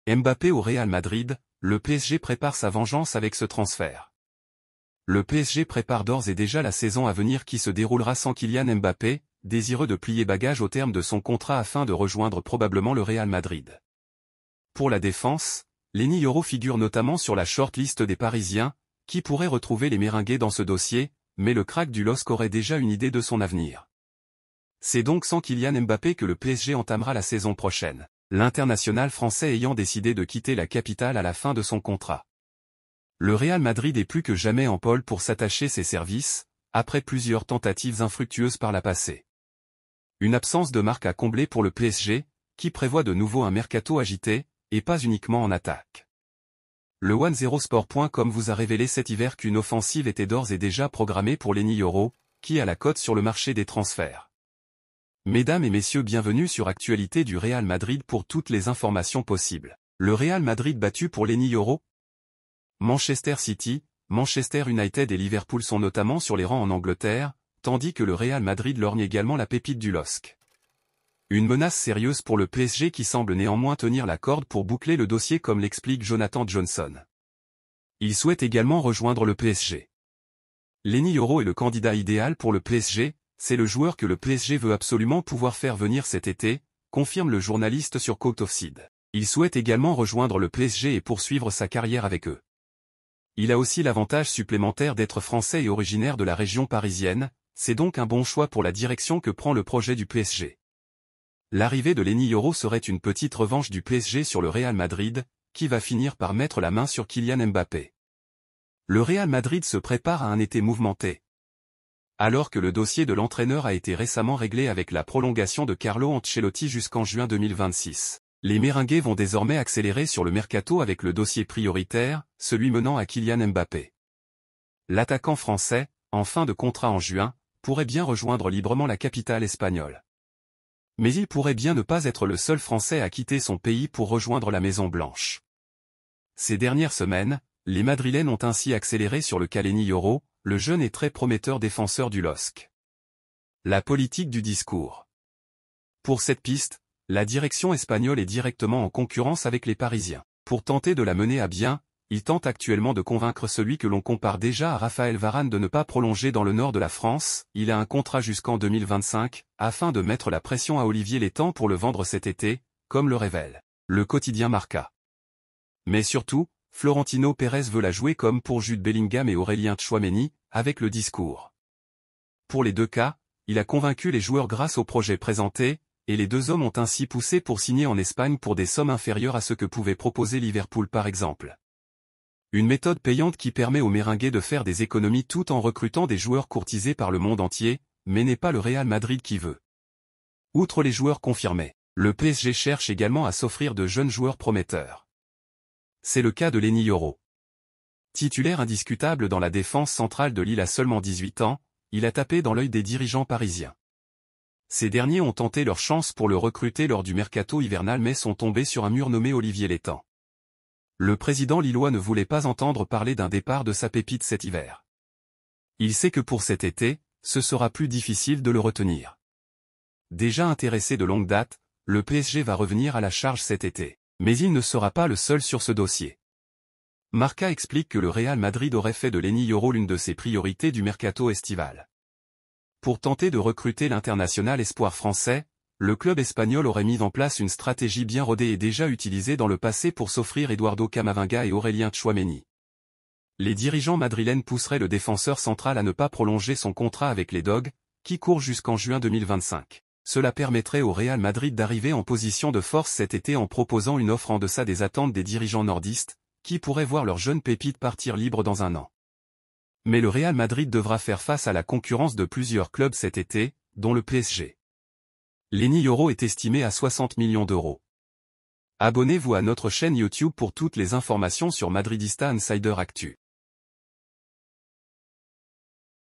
Mbappé au Real Madrid, le PSG prépare sa vengeance avec ce transfert. Le PSG prépare d'ores et déjà la saison à venir qui se déroulera sans Kylian Mbappé, désireux de plier bagage au terme de son contrat afin de rejoindre probablement le Real Madrid. Pour la défense, Lenny Yoro figure notamment sur la short-list des Parisiens, qui pourraient retrouver les Méringués dans ce dossier, mais le crack du LOSC aurait déjà une idée de son avenir. C'est donc sans Kylian Mbappé que le PSG entamera la saison prochaine, l'international français ayant décidé de quitter la capitale à la fin de son contrat. Le Real Madrid est plus que jamais en pole pour s'attacher ses services, après plusieurs tentatives infructueuses par la passée. Une absence de marque à combler pour le PSG, qui prévoit de nouveau un mercato agité, et pas uniquement en attaque. Le 10sport.com vous a révélé cet hiver qu'une offensive était d'ores et déjà programmée pour Lenny Yoro, qui a la cote sur le marché des transferts. Mesdames et messieurs, bienvenue sur Actualité du Real Madrid pour toutes les informations possibles. Le Real Madrid battu pour Lenny Yoro? Manchester City, Manchester United et Liverpool sont notamment sur les rangs en Angleterre, tandis que le Real Madrid lorgne également la pépite du LOSC. Une menace sérieuse pour le PSG qui semble néanmoins tenir la corde pour boucler le dossier comme l'explique Jonathan Johnson. Il souhaite également rejoindre le PSG. Lenny Yoro est le candidat idéal pour le PSG, c'est le joueur que le PSG veut absolument pouvoir faire venir cet été, confirme le journaliste sur Court Offside. Il souhaite également rejoindre le PSG et poursuivre sa carrière avec eux. Il a aussi l'avantage supplémentaire d'être français et originaire de la région parisienne, c'est donc un bon choix pour la direction que prend le projet du PSG. L'arrivée de Lenny Yoro serait une petite revanche du PSG sur le Real Madrid, qui va finir par mettre la main sur Kylian Mbappé. Le Real Madrid se prépare à un été mouvementé. Alors que le dossier de l'entraîneur a été récemment réglé avec la prolongation de Carlo Ancelotti jusqu'en juin 2026, les Méringués vont désormais accélérer sur le mercato avec le dossier prioritaire, celui menant à Kylian Mbappé. L'attaquant français, en fin de contrat en juin, pourrait bien rejoindre librement la capitale espagnole. Mais il pourrait bien ne pas être le seul Français à quitter son pays pour rejoindre la Maison Blanche. Ces dernières semaines, les Madrilènes ont ainsi accéléré sur le cas Lenny Yoro, le jeune et très prometteur défenseur du LOSC. La politique du discours. Pour cette piste, la direction espagnole est directement en concurrence avec les Parisiens. Pour tenter de la mener à bien, il tente actuellement de convaincre celui que l'on compare déjà à Raphaël Varane de ne pas prolonger dans le nord de la France, il a un contrat jusqu'en 2025, afin de mettre la pression à Olivier Létang pour le vendre cet été, comme le révèle le quotidien Marca. Mais surtout, Florentino Pérez veut la jouer comme pour Jude Bellingham et Aurélien Tchouaméni, avec le discours. Pour les deux cas, il a convaincu les joueurs grâce au projet présenté, et les deux hommes ont ainsi poussé pour signer en Espagne pour des sommes inférieures à ce que pouvait proposer Liverpool par exemple. Une méthode payante qui permet aux Méringués de faire des économies tout en recrutant des joueurs courtisés par le monde entier, mais n'est pas le Real Madrid qui veut. Outre les joueurs confirmés, le PSG cherche également à s'offrir de jeunes joueurs prometteurs. C'est le cas de Lenny Yoro. Titulaire indiscutable dans la défense centrale de Lille à seulement 18 ans, il a tapé dans l'œil des dirigeants parisiens. Ces derniers ont tenté leur chance pour le recruter lors du mercato hivernal mais sont tombés sur un mur nommé Olivier Létang. Le président lillois ne voulait pas entendre parler d'un départ de sa pépite cet hiver. Il sait que pour cet été, ce sera plus difficile de le retenir. Déjà intéressé de longue date, le PSG va revenir à la charge cet été. Mais il ne sera pas le seul sur ce dossier. Marca explique que le Real Madrid aurait fait de Lenny Yoro l'une de ses priorités du mercato estival. Pour tenter de recruter l'international espoir français, le club espagnol aurait mis en place une stratégie bien rodée et déjà utilisée dans le passé pour s'offrir Eduardo Camavinga et Aurélien Tchouaméni. Les dirigeants madrilènes pousseraient le défenseur central à ne pas prolonger son contrat avec les Dogs, qui court jusqu'en juin 2025. Cela permettrait au Real Madrid d'arriver en position de force cet été en proposant une offre en deçà des attentes des dirigeants nordistes, qui pourraient voir leur jeune pépite partir libre dans un an. Mais le Real Madrid devra faire face à la concurrence de plusieurs clubs cet été, dont le PSG. Lenny Yoro est estimé à 60 millions d'euros. Abonnez-vous à notre chaîne YouTube pour toutes les informations sur Madridista Insider Actu.